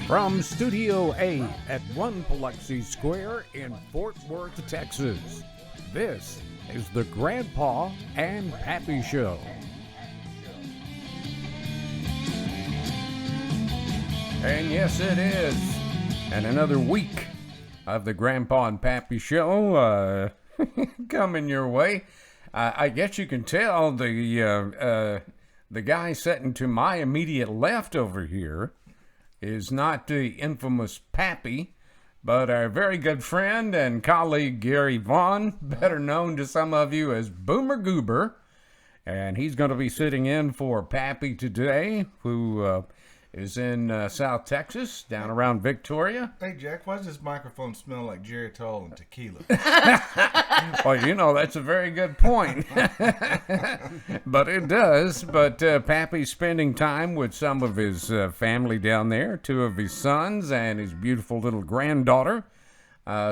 From Studio A at 1 Biloxi Square in Fort Worth, Texas, this is the Grandpa and Pappy Show. And yes, it is. And another week of the Grandpa and Pappy Show coming your way. I guess you can tell the guy sitting to my immediate left over here is not the infamous Pappy, but our very good friend and colleague Gary Vaughn, better known to some of you as Boomer Goober. And he's going to be sitting in for Pappy today, who is in South Texas, down around Victoria. Hey, Jack, why does this microphone smell like Geritol and tequila? Well, you know, that's a very good point. But it does. But Pappy's spending time with some of his family down there, two of his sons and his beautiful little granddaughter,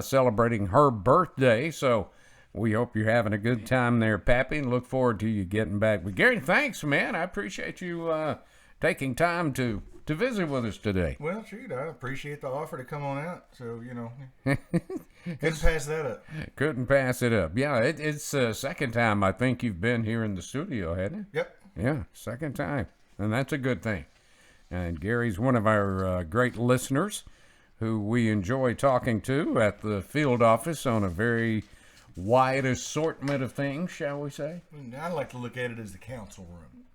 celebrating her birthday. So we hope you're having a good time there, Pappy, and look forward to you getting back. But Gary, thanks, man. I appreciate you taking time to visit with us today. Well, shoot, I appreciate the offer to come on out. So, you know, couldn't pass that up. Couldn't pass it up. Yeah, it's the second time I think you've been here in the studio, hasn't it? Yep. Yeah, second time. And that's a good thing. And Gary's one of our great listeners who we enjoy talking to at the field office on a very wide assortment of things, shall we say? I like to look at it as the council room.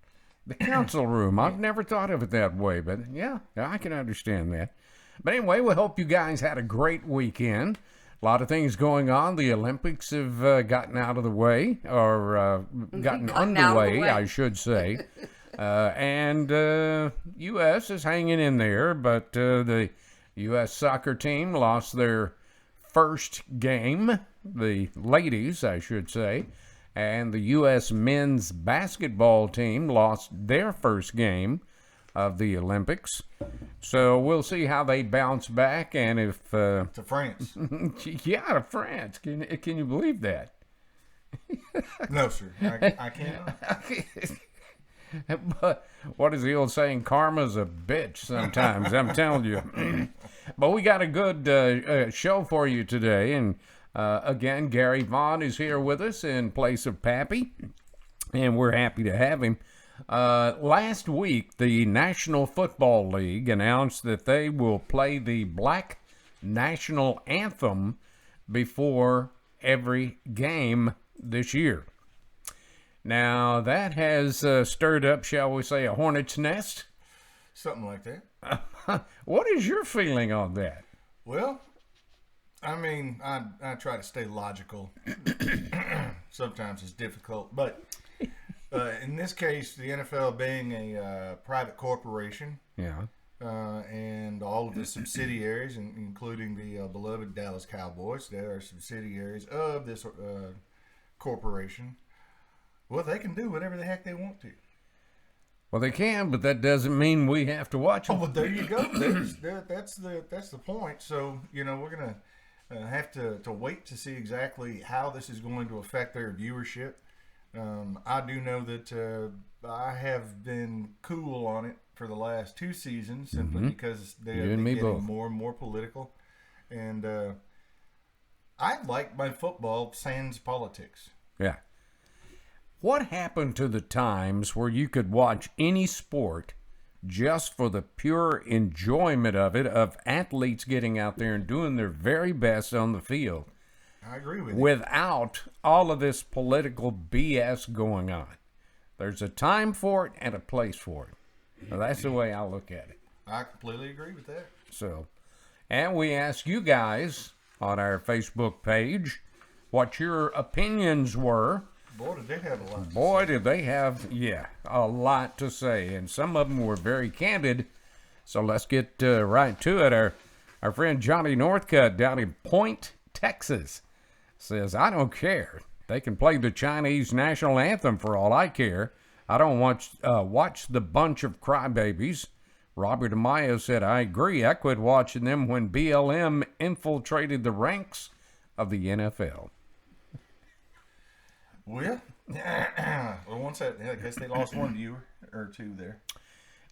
The council room. I've never thought of it that way, but yeah, I can understand that. But anyway, we hope you guys had a great weekend. A lot of things going on. The Olympics have gotten out of the way, or gotten underway, I should say. And U.S. is hanging in there, but the U.S. soccer team lost their first game, the ladies, I should say. And the U.S. men's basketball team lost their first game of the Olympics. So we'll see how they bounce back and if... to France. Yeah, to France. Can you believe that? No, sir. I can't. But what is the old saying? Karma's a bitch sometimes, I'm telling you. But we got a good show for you today, and again, Gary Vaughn is here with us in place of Pappy, and we're happy to have him. Last week, the National Football League announced that they will play the Black National Anthem before every game this year. Now, that has stirred up, shall we say, a hornet's nest? Something like that. What is your feeling on that? Well, I mean, I try to stay logical. Sometimes it's difficult. But in this case, the NFL being a private corporation, yeah, and all of the subsidiaries, including the beloved Dallas Cowboys, they are subsidiaries of this corporation. Well, they can do whatever the heck they want to. Well, they can, but that doesn't mean we have to watch them. Oh, well, there you go. That's the point. So, you know, we're going to have to wait to see exactly how this is going to affect their viewership. I do know that I have been cool on it for the last two seasons simply because they have been getting more and more political. And I like my football sans politics. Yeah. What happened to the times where you could watch any sport just for the pure enjoyment of it, of athletes getting out there and doing their very best on the field? I agree with you. Without all of this political BS going on. There's a time for it and a place for it. Well, that's the way I look at it. I completely agree with that. So, and we ask you guys on our Facebook page what your opinions were. Boy, did they have a lot to Boy, say. did they have, a lot to say. And some of them were very candid. So let's get right to it. Our friend Johnny Northcutt down in Point, Texas, says, I don't care. They can play the Chinese national anthem for all I care. I don't watch the bunch of crybabies. Robert Amaya said, I agree. I quit watching them when BLM infiltrated the ranks of the NFL. Well, I guess they lost one viewer or two there.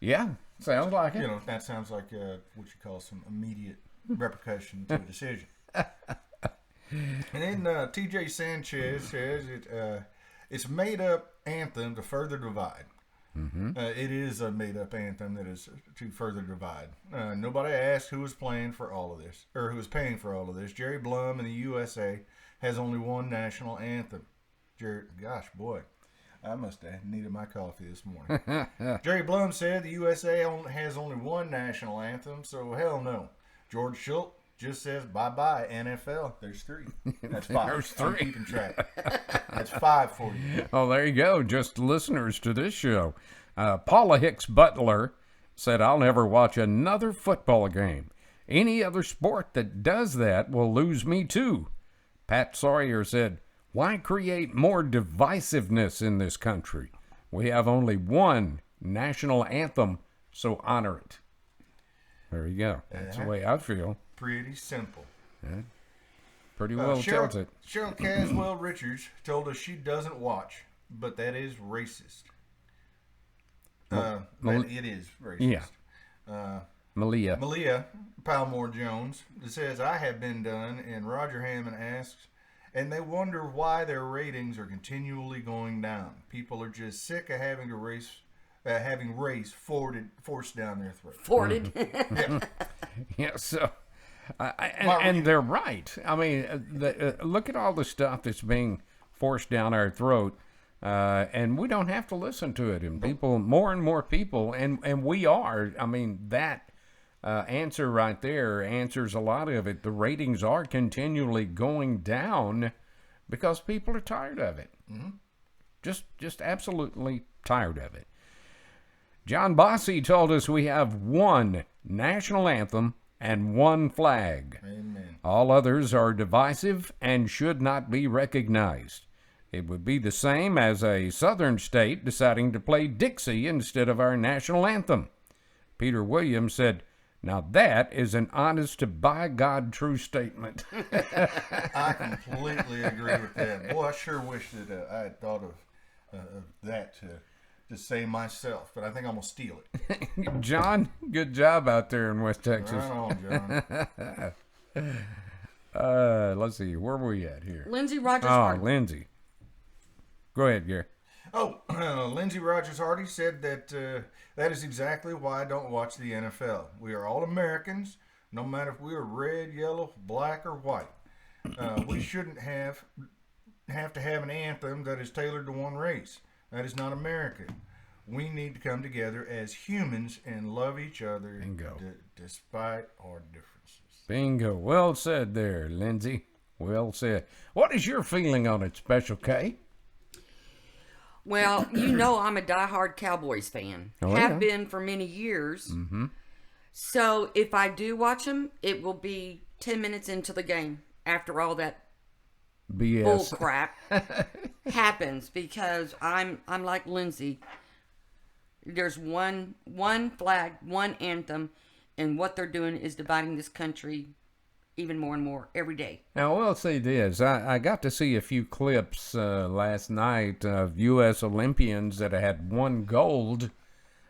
Yeah, sounds like it. You know, that sounds like what you call some immediate repercussion to a decision. And then T.J. Sanchez says it's a made-up anthem to further divide. It is a made-up anthem that is to further divide. Nobody asked who was playing for all of this, or who was paying for all of this. Jerry Blum in the USA has only one national anthem. Gosh, boy, I must have needed my coffee this morning. Jerry Blum said the USA has only one national anthem, so hell no. George Schultz just says bye-bye NFL. There's three. That's five. There's three. I'm keeping track. That's five for you. Oh, there you go. Just listeners to this show. Paula Hicks Butler said, I'll never watch another football game. Any other sport that does that will lose me too. Pat Sawyer said, why create more divisiveness in this country? We have only one national anthem, so honor it. There you go. That's the way I feel. Pretty simple. Yeah. Pretty well tells it. Cheryl Caswell Richards told us she doesn't watch, but that is racist. It is racist. Yeah. Malia Palmore Jones says, I have been done, and Roger Hammond asks, and they wonder why their ratings are continually going down. People are just sick of having race forced down their throat. Forwarded. Yeah, so... and they're right. I mean, look at all the stuff that's being forced down our throat, and we don't have to listen to it. And people, more and more people, and we are. I mean, that answer right there answers a lot of it. The ratings are continually going down because people are tired of it. Mm-hmm. Just absolutely tired of it. John Bossy told us we have one national anthem and one flag. Amen. All others are divisive and should not be recognized. It would be the same as a southern state deciding to play Dixie instead of our national anthem. Peter Williams said, now that is an honest to by God true statement. I completely agree with that. Boy, I sure wish that I had thought of that to say myself, but I think I'm going to steal it. John, good job out there in West Texas. Right on, John. Let's see, where were we at here? Lindsay Rogers Hardy. Oh, Lindsay. Go ahead, Gary. Lindsay Rogers Hardy said that that is exactly why I don't watch the NFL. We are all Americans, no matter if we are red, yellow, black, or white. We shouldn't have to have an anthem that is tailored to one race. That is not America. We need to come together as humans and love each other. Bingo. Despite our differences. Bingo. Well said there, Lindsay. Well said. What is your feeling on it, Special K? Well, you know I'm a diehard Cowboys fan. Oh, Have yeah. been for many years. Mm-hmm. So if I do watch them, it will be 10 minutes into the game after all that BS. bull crap happens, because I'm like Lindsay. There's one flag, one anthem, and what they're doing is dividing this country even more and more every day. Now, I will say this. I got to see a few clips last night of U.S. Olympians that had won gold,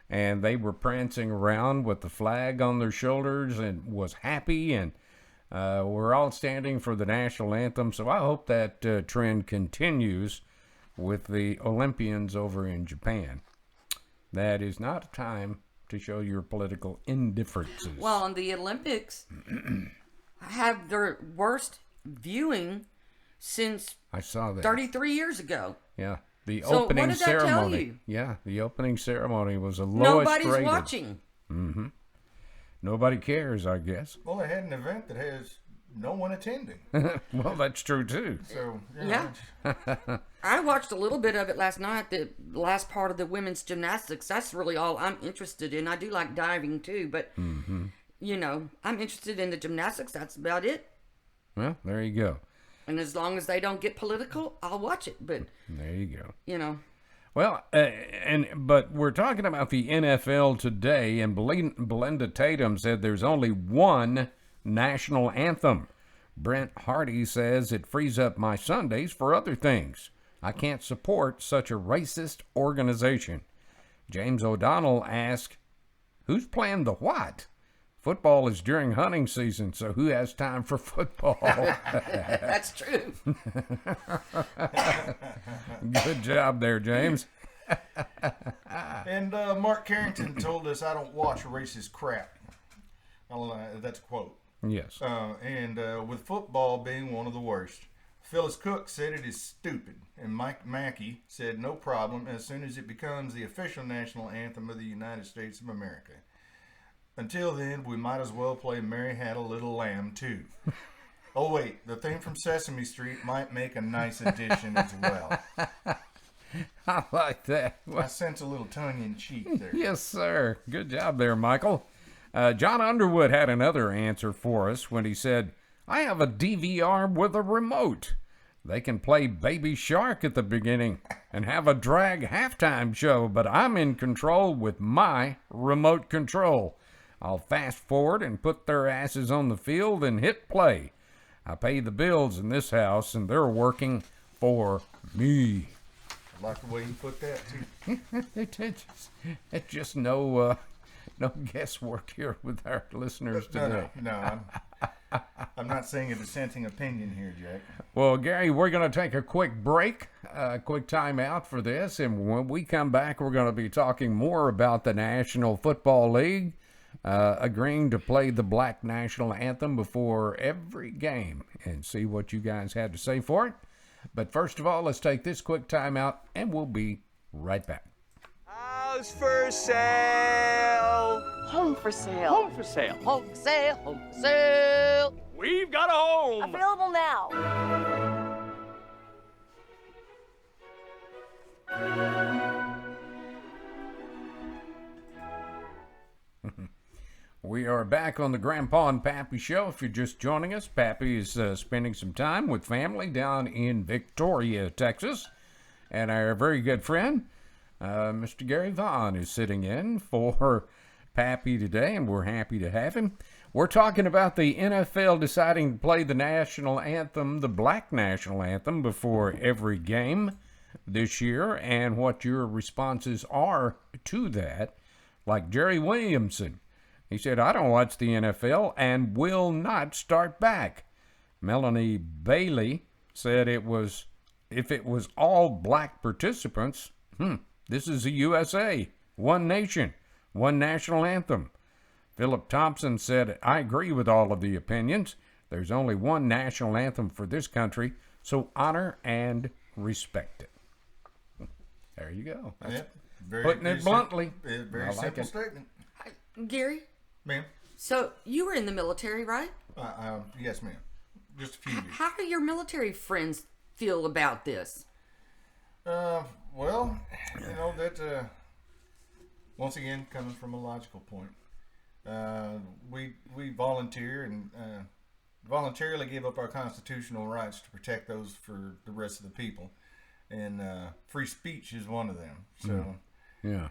and they were prancing around with the flag on their shoulders and was happy, and we're all standing for the national anthem. So I hope that trend continues with the Olympians over in Japan. That is not a time to show your political indifferences. Well, in the Olympics have their worst viewing since I saw that 33 years ago. Yeah. The So opening what did that tell ceremony. you? Yeah, the opening ceremony was the lowest Nobody's rated. watching. Mm-hmm. Nobody cares, I guess. Well, they had an event that has no one attending. Well, that's true too. So, Yeah. I watched a little bit of it last night, the last part of the women's gymnastics. That's really all I'm interested in. I do like diving too, but, you know, I'm interested in the gymnastics. That's about it. Well, there you go. And as long as they don't get political, I'll watch it. But, There you go. you know, Well, but we're talking about the NFL today, and Belinda Tatum said there's only one national anthem. Brent Hardy says it frees up my Sundays for other things. I can't support such a racist organization. James O'Donnell asked, Who's playing the what? Football is during hunting season, so who has time for football? That's true. Good job there, James. And Mark Carrington told us, I don't watch racist crap. That's a quote. Yes. And with football being one of the worst. Phyllis Cook said it is stupid. And Mike Mackey said no problem as soon as it becomes the official national anthem of the United States of America. Until then, we might as well play Mary Had a Little Lamb, too. Oh, wait, the theme from Sesame Street might make a nice addition as well. I like that. I sense a little tongue-in-cheek there. Yes, sir. Good job there, Michael. John Underwood had another answer for us when he said, I have a DVR with a remote. They can play Baby Shark at the beginning and have a drag halftime show, but I'm in control with my remote control. I'll fast forward and put their asses on the field and hit play. I pay the bills in this house, and they're working for me. I like the way you put that, too. It's just no guesswork here with our listeners today. No, I'm not saying a dissenting opinion here, Jack. Well, Gary, we're going to take a quick break, a quick time out for this, and when we come back, we're going to be talking more about the National Football League agreeing to play the Black National Anthem before every game and see what you guys had to say for it. But first of all, let's take this quick time out, and we'll be right back. House for sale. Home for sale. Home for sale. Home for sale. Home for sale. We've got a home. Available now. We are back on the Grandpa and Pappy Show. If you're just joining us, Pappy is spending some time with family down in Victoria, Texas. And our very good friend, Mr. Gary Vaughn, is sitting in for Pappy today, and we're happy to have him. We're talking about the NFL deciding to play the national anthem, the Black National Anthem, before every game this year, and what your responses are to that. Like Jerry Williamson. He said, I don't watch the NFL and will not start back. Melanie Bailey said if it was all black participants, this is the USA, one nation, one national anthem. Philip Thompson said, I agree with all of the opinions. There's only one national anthem for this country, so honor and respect it. There you go. Yep. Putting it bluntly. Very simple statement. Hi, Gary, Ma'am? so you were in the military, right? Yes, ma'am. Just a few years. How do your military friends feel about this? Well, that, once again, coming from a logical point, we volunteer and voluntarily give up our constitutional rights to protect those for the rest of the people. And free speech is one of them. So, Yeah.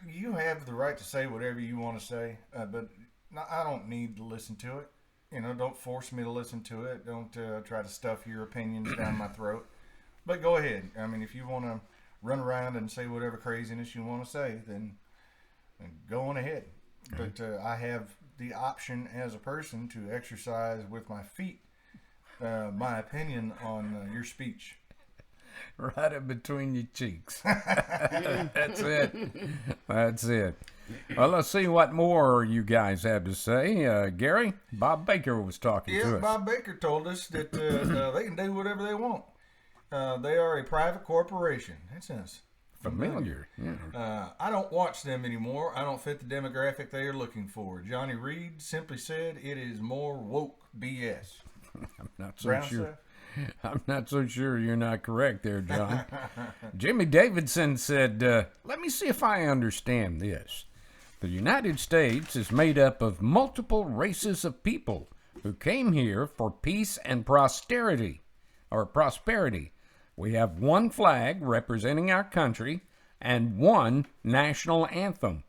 You have the right to say whatever you want to say, but I don't need to listen to it. Don't force me to listen to it. Don't try to stuff your opinions down my throat. But go ahead. I mean, if you want to run around and say whatever craziness you want to say, then go on ahead. But I have the option as a person to exercise with my feet my opinion on your speech. Right in between your cheeks. That's it. That's it. Well, let's see what more you guys have to say. Gary, Bob Baker was talking to us. Bob Baker told us that they can do whatever they want. They are a private corporation. That sounds Familiar. Yeah. I don't watch them anymore. I don't fit the demographic they are looking for. Johnny Reed simply said it is more woke BS. I'm not so sure. I'm not so sure you're not correct there, John. Jimmy Davidson said, let me see if I understand this. The United States is made up of multiple races of people who came here for peace and prosperity. We have one flag representing our country and one national anthem.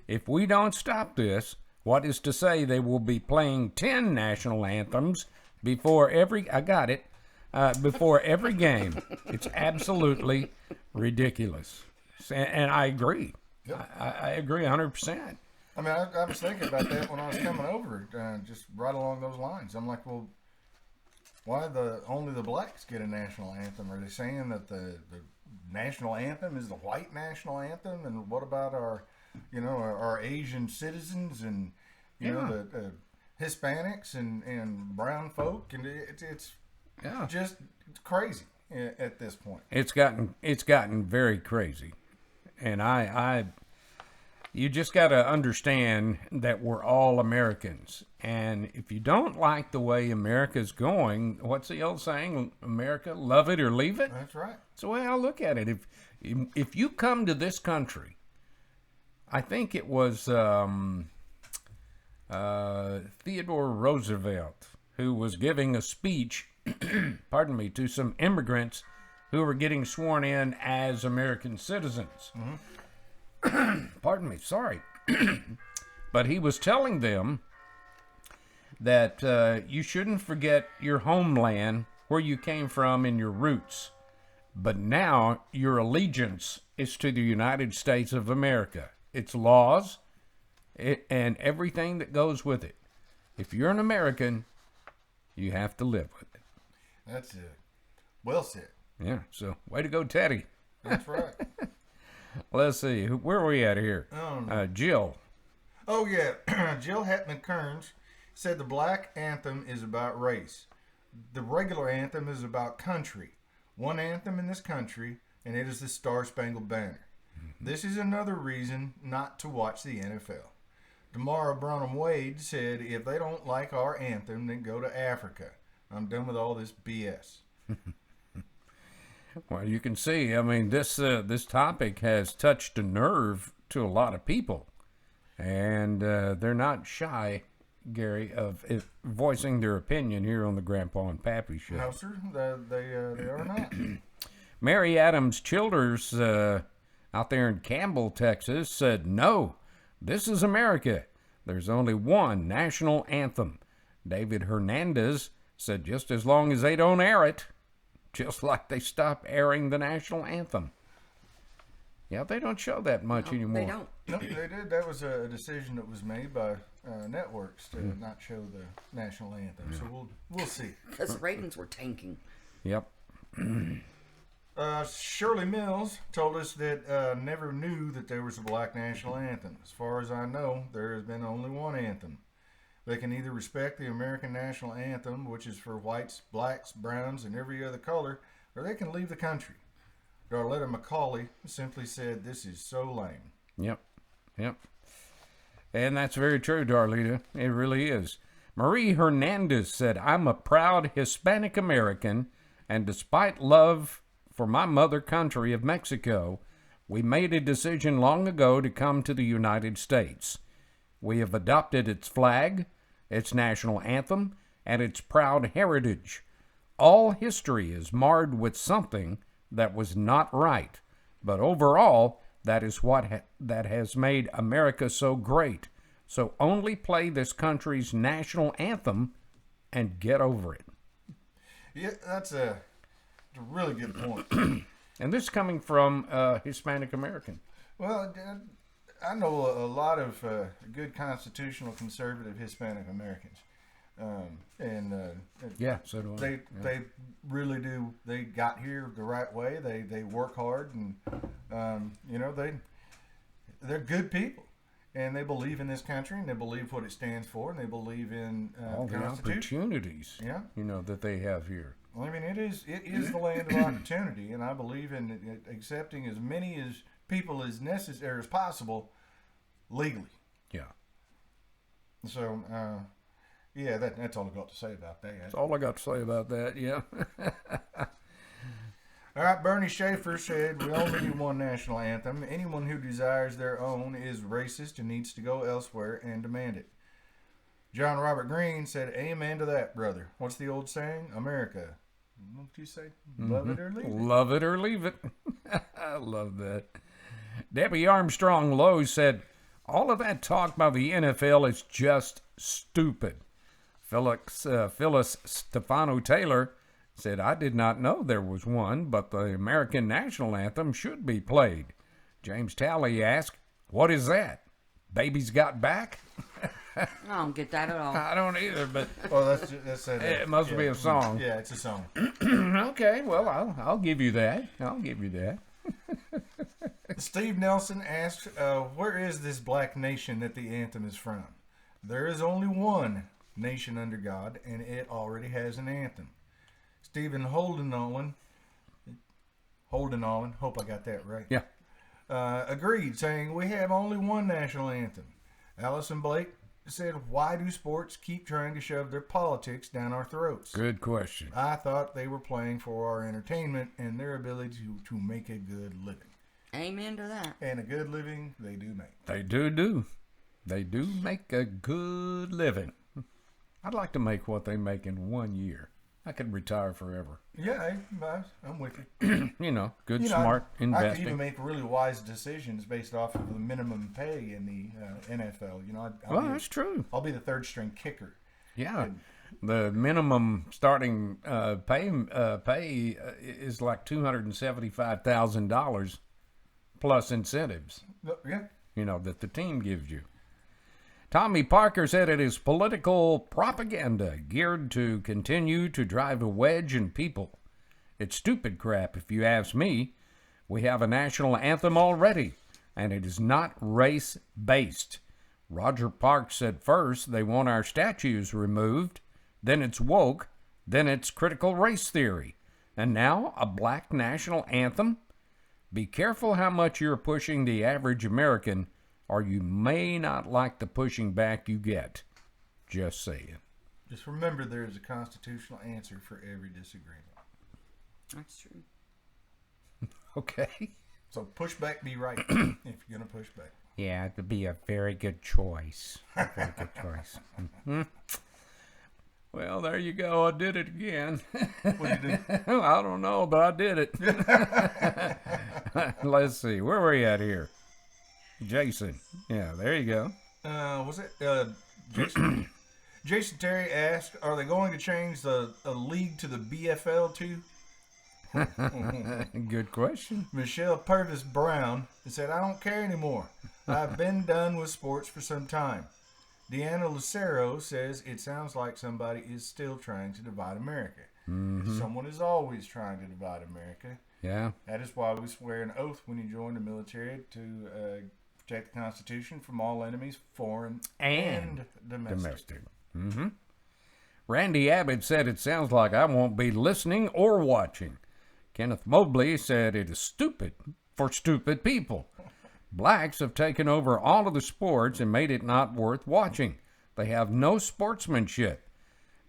If we don't stop this, what is to say they will be playing 10 national anthems before every game. It's absolutely ridiculous. And I agree. Yep. I agree 100%. I mean, I was thinking about that when I was coming over, just right along those lines. I'm like, well, why only the blacks get a national anthem? Are they saying that the national anthem is the white national anthem? And what about our Asian citizens and the Hispanics and brown folk? And it's just crazy at this point. It's gotten very crazy, and you just got to understand that we're all Americans. And if you don't like the way America's going, what's the old saying? America, love it or leave it? That's right. That's the way I look at it. If you come to this country, I think it was Theodore Roosevelt who was giving a speech, pardon me, to some immigrants who were getting sworn in as American citizens. Mm-hmm. Pardon me, sorry. But he was telling them that you shouldn't forget your homeland, where you came from and your roots. But now your allegiance is to the United States of America. Its laws and everything that goes with it. If you're an American, you have to live with it. That's it. Well said. Yeah, so way to go, Teddy. That's right. Let's see, where are we at here? Jill. Oh, yeah. Jill Hetman Kearns said the Black Anthem is about race. The regular anthem is about country. One anthem in this country, and it is the Star-Spangled Banner. Mm-hmm. This is another reason not to watch the NFL. Damara Branham-Wade said, if they don't like our anthem, then go to Africa. I'm done with all this BS. Well, you can see, I mean, this topic has touched a nerve to a lot of people. And they're not shy, Gary, of voicing their opinion here on the Grandpa and Pappy Show. No, sir, they are not. Mary Adams Childers out there in Campbell, Texas, said, no, this is America. There's only one national anthem. David Hernandez said, just as long as they don't air it, just like they stopped airing the national anthem. Yeah, they don't show that much anymore. They don't. No, they did. That was a decision that was made by networks to not show the national anthem. So we'll see. Because the ratings were tanking. Yep. Shirley Mills told us that never knew that there was a Black National Anthem. As far as I know, there has been only one anthem. They can either respect the American National Anthem, which is for whites, blacks, browns, and every other color, or they can leave the country. Darletta McCauley simply said, this is so lame. Yep. And that's very true, Darlita. It really is. Marie Hernandez said, I'm a proud Hispanic American, and despite love for my mother country of Mexico, we made a decision long ago to come to the United States. We have adopted its flag, its national anthem, and its proud heritage. All history is marred with something that was not right, but overall, that is what that has made America so great. So only play this country's national anthem and get over it. Yeah, that's a really good point. And this coming from Hispanic American. Well, I know a lot of good constitutional conservative Hispanic Americans. Yeah, so do I. They really do. They got here the right way. They work hard, and they're good people, and they believe in this country, and they believe what it stands for, and they believe in all the opportunities. Yeah, that they have here. Well, I mean, it is the land of opportunity, and I believe in accepting as many as people as necessary as possible legally. Yeah. So. Yeah, that's all I got to say about that. That's all I got to say about that, yeah. All right, Bernie Schaefer said, we only need one national anthem. Anyone who desires their own is racist and needs to go elsewhere and demand it. John Robert Green said, amen to that, brother. What's the old saying? America. What do you say? Love it or leave it? Love it or leave it. I love that. Debbie Armstrong Lowe said, all of that talk by the NFL is just stupid. Phyllis Stefano Taylor said, I did not know there was one, but the American National Anthem should be played. James Talley asked, What is that? Baby's Got Back? I don't get that at all. I don't either, but Well, that's it must be a song. Yeah, it's a song. Okay, well, I'll give you that. I'll give you that. Steve Nelson asked, where is this black nation that the anthem is from? There is only one nation under God, and it already has an anthem. Stephen Holdenollen, hope I got that right. Yeah. Agreed, saying we have only one national anthem. Allison Blake said, why do sports keep trying to shove their politics down our throats? Good question. I thought they were playing for our entertainment and their ability to make a good living. Amen to that. And a good living they do make. They do. They do make a good living. I'd like to make what they make in 1 year. I could retire forever. Yeah, I'm with you. Good, smart I investing. could even make really wise decisions based off of the minimum pay in the NFL. That's true. I'll be the third string kicker. Yeah. The minimum starting pay is like $275,000 plus incentives, Yeah. that the team gives you. Tommy Parker said it is political propaganda geared to continue to drive a wedge in people. It's stupid crap, if you ask me. We have a national anthem already, and it is not race-based. Roger Parks said first they want our statues removed, then it's woke, then it's critical race theory, and now a black national anthem? Be careful how much you're pushing the average American, or you may not like the pushing back you get. Just saying. Just remember there is a constitutional answer for every disagreement. That's true. Okay. So push back, be right if you're going to push back. Yeah, it would be a very good choice. A very good choice. Mm-hmm. Well, there you go. I did it again. What you do? I don't know, but I did it. Let's see. Where were you at here? Jason. Yeah, there you go. Was it Jason? Jason Terry asked, are they going to change the league to the BFL too? Good question. Michelle Purvis Brown said, I don't care anymore. I've been done with sports for some time. Deanna Lucero says, it sounds like somebody is still trying to divide America. Mm-hmm. Someone is always trying to divide America. Yeah. That is why we swear an oath when you join the military to protect the Constitution from all enemies, foreign and domestic. Mm-hmm. Randy Abbott said, it sounds like I won't be listening or watching. Kenneth Mobley said, it is stupid for stupid people. Blacks have taken over all of the sports and made it not worth watching. They have no sportsmanship.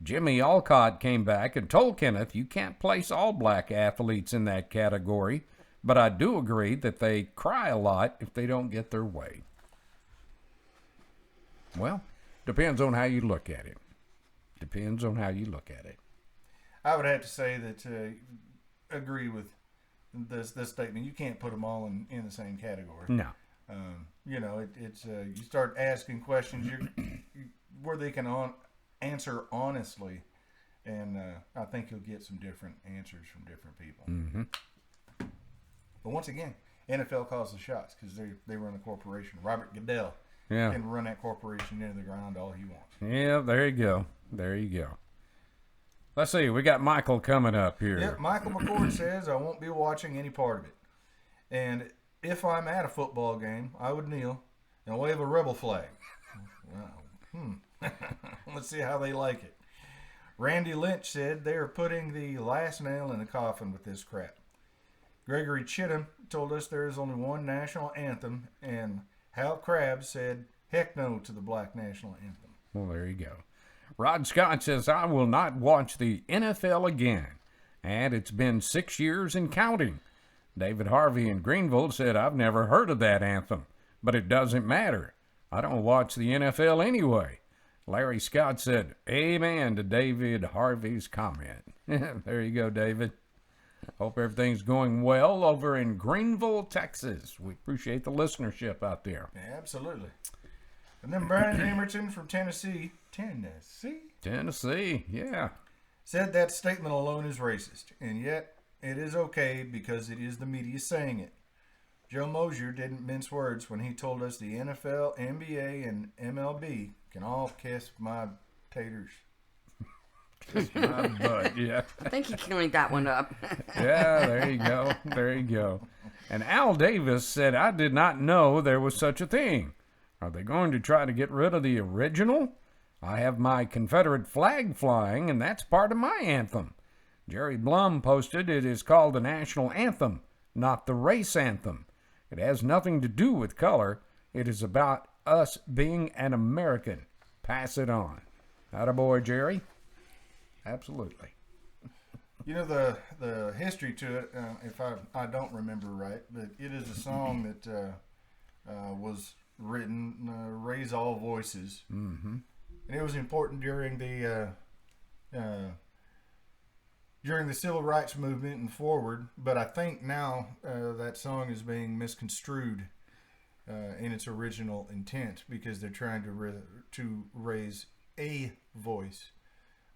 Jimmy Alcott came back and told Kenneth, you can't place all black athletes in that category, but I do agree that they cry a lot if they don't get their way. Well, depends on how you look at it. Depends on how you look at it. I would have to say that agree with this statement. You can't put them all in the same category. No. It's you start asking questions where they can answer honestly, and I think you'll get some different answers from different people. Mm-hmm. But once again, NFL calls the shots because they run a corporation. Robert Goodell Yeah. can run that corporation into the ground all he wants. Yeah, there you go. There you go. Let's see. We got Michael coming up here. Yep, Michael McCord says, I won't be watching any part of it. And if I'm at a football game, I would kneel and wave a rebel flag. Let's see how they like it. Randy Lynch said they are putting the last nail in the coffin with this crap. Gregory Chittum told us there is only one national anthem, and Hal Crabb said, heck no to the Black National Anthem. Well, there you go. Rod Scott says, I will not watch the NFL again. And it's been 6 years and counting. David Harvey in Greenville said, I've never heard of that anthem, but it doesn't matter. I don't watch the NFL anyway. Larry Scott said, amen to David Harvey's comment. There you go, David. Hope everything's going well over in Greenville, Texas. We appreciate the listenership out there. Yeah, absolutely. And then Brian Emerson from Tennessee, yeah. said that statement alone is racist, and yet it is okay because it is the media saying it. Joe Mosier didn't mince words when he told us the NFL, NBA, and MLB can all kiss my taters. My butt, yeah. I think he cleaned that one up. Yeah, there you go. There you go. And Al Davis said, I did not know there was such a thing. Are they going to try to get rid of the original? I have my Confederate flag flying, and that's part of my anthem. Jerry Blum posted, it is called the national anthem, not the race anthem. It has nothing to do with color. It is about us being an American. Pass it on. Attaboy, Jerry. Absolutely. You know, the history to it, if I don't remember right, but it is a song that was written, Raise All Voices. Mm-hmm. And it was important during the civil rights movement and forward, but I think now that song is being misconstrued in its original intent because they're trying to raise a voice,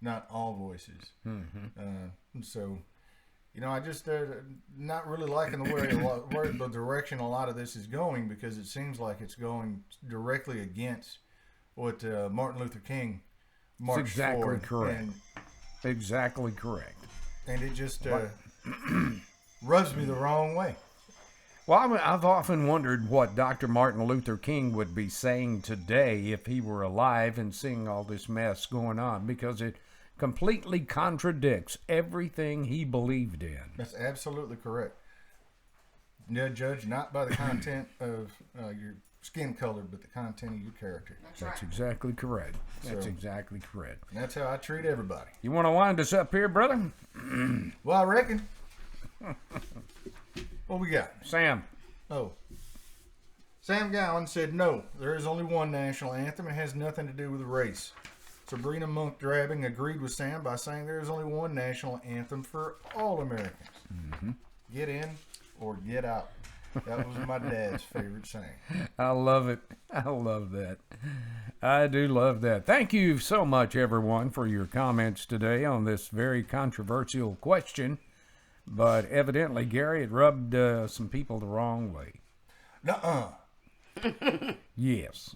not all voices. Mm-hmm. So, you know, I just not really liking the where the direction a lot of this is going, because it seems like it's going directly against what Martin Luther King marched exactly for. Correct. Exactly correct. And it just rubs me the wrong way. Well, I've often wondered what Dr. Martin Luther King would be saying today if he were alive and seeing all this mess going on, because it completely contradicts everything he believed in. That's absolutely correct. Judge not by the content of your skin color, but the content of your character. That's exactly correct. That's exactly correct. And that's how I treat everybody. You want to wind us up here, brother? Well, I reckon. What we got? Sam. Oh. Sam Gowan said, no, there is only one national anthem. It has nothing to do with race. Sabrina Monk-Drabbing agreed with Sam by saying there is only one national anthem for all Americans. Mm-hmm. Get in or get out. That was my dad's favorite saying. I love it. I love that. I do love that. Thank you so much, everyone, for your comments today on this very controversial question. But evidently, Gary, it rubbed some people the wrong way. Nuh-uh. Yes.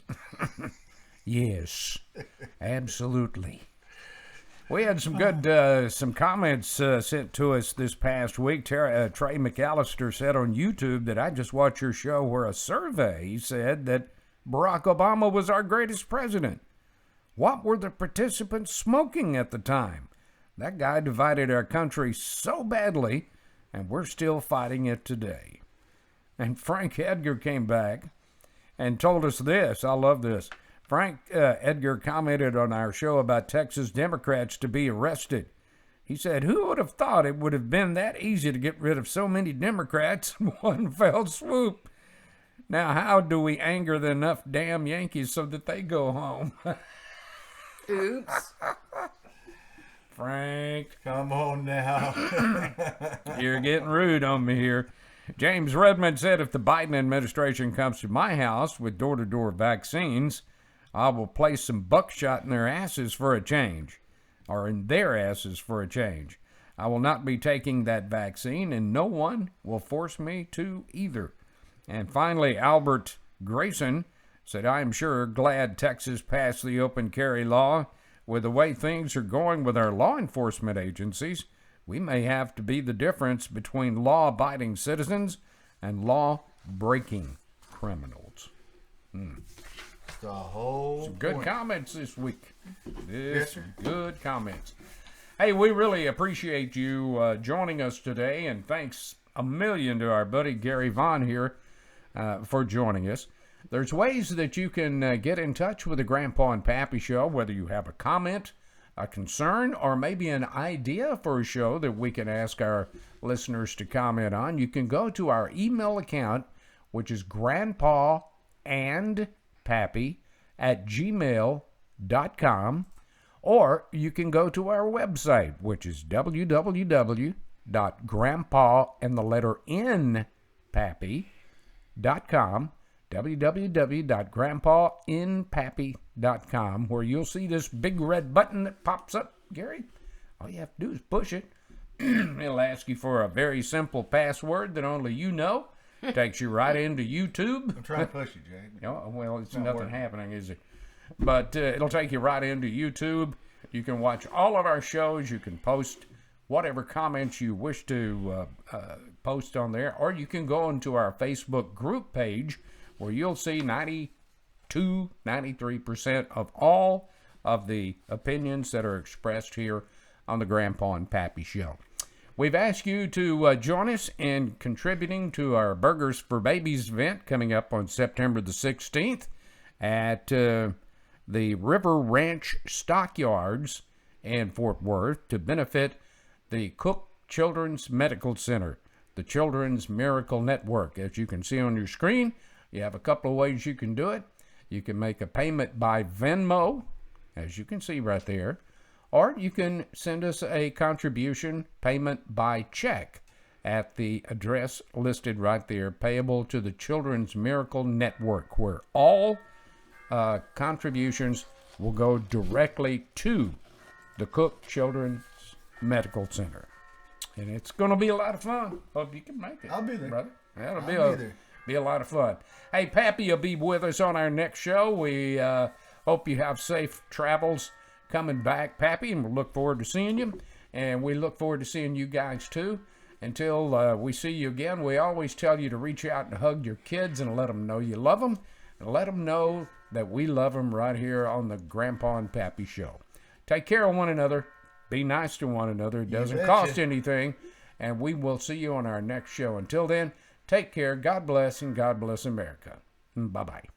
Yes. Absolutely. We had some good some comments sent to us this past week. Trey McAllister said on YouTube that I just watched your show where a survey said that Barack Obama was our greatest president. What were the participants smoking at the time? That guy divided our country so badly, and we're still fighting it today. And Frank Edgar came back and told us this. I love this. Frank Edgar commented on our show about Texas Democrats to be arrested. He said, who would have thought it would have been that easy to get rid of so many Democrats in one fell swoop? Now, how do we anger the enough damn Yankees so that they go home? Oops. Frank, come on now. You're getting rude on me here. James Redmond said, if the Biden administration comes to my house with door-to-door vaccines, I will place some buckshot in their asses for a change, or in their asses for a change. I will not be taking that vaccine, and no one will force me to either. And finally, Albert Grayson said, I am sure glad Texas passed the open carry law. With the way things are going with our law enforcement agencies, we may have to be the difference between law-abiding citizens and law-breaking criminals. The whole Some good point. comments this week. Yes, sir. Good comments. Hey, we really appreciate you joining us today, and thanks a million to our buddy Gary Vaughn here for joining us. There's ways that you can get in touch with the Grandpa and Pappy Show, whether you have a comment, a concern, or maybe an idea for a show that we can ask our listeners to comment on. You can go to our email account, which is grandpaandpappy@gmail.com, or you can go to our website, which is www.grandpapappy.com, www.grandpainpappy.com, where you'll see this big red button that pops up, Gary. All you have to do is push it. It'll ask you for a very simple password that only you know, Takes you right into YouTube. I'm trying to push you, Jay. Oh, well, it's not nothing working. happening, is it? But it'll take you right into YouTube. You can watch all of our shows. You can post whatever comments you wish to post on there, or you can go into our Facebook group page where you'll see 93% of all of the opinions that are expressed here on the Grandpa and Pappy Show. We've asked you to join us in contributing to our Burgers for Babies event coming up on September the 16th at the River Ranch Stockyards in Fort Worth to benefit the Cook Children's Medical Center, the Children's Miracle Network. As you can see on your screen, you have a couple of ways you can do it. You can make a payment by Venmo, as you can see right there, or you can send us a contribution payment by check at the address listed right there, payable to the Children's Miracle Network, where all contributions will go directly to the Cook Children's Medical Center. And it's going to be a lot of fun. Hope you can make it. I'll be there. Brother. That'll I'll be be there. be a lot of fun. Hey, Pappy will be with us on our next show. We hope you have safe travels coming back, Pappy, and we'll look forward to seeing you. And we look forward to seeing you guys, too. Until we see you again, we always tell you to reach out and hug your kids and let them know you love them. And let them know that we love them right here on the Grandpa and Pappy Show. Take care of one another. Be nice to one another. It doesn't betcha. cost anything. And we will see you on our next show. Until then, take care. God bless, and God bless America. Bye-bye.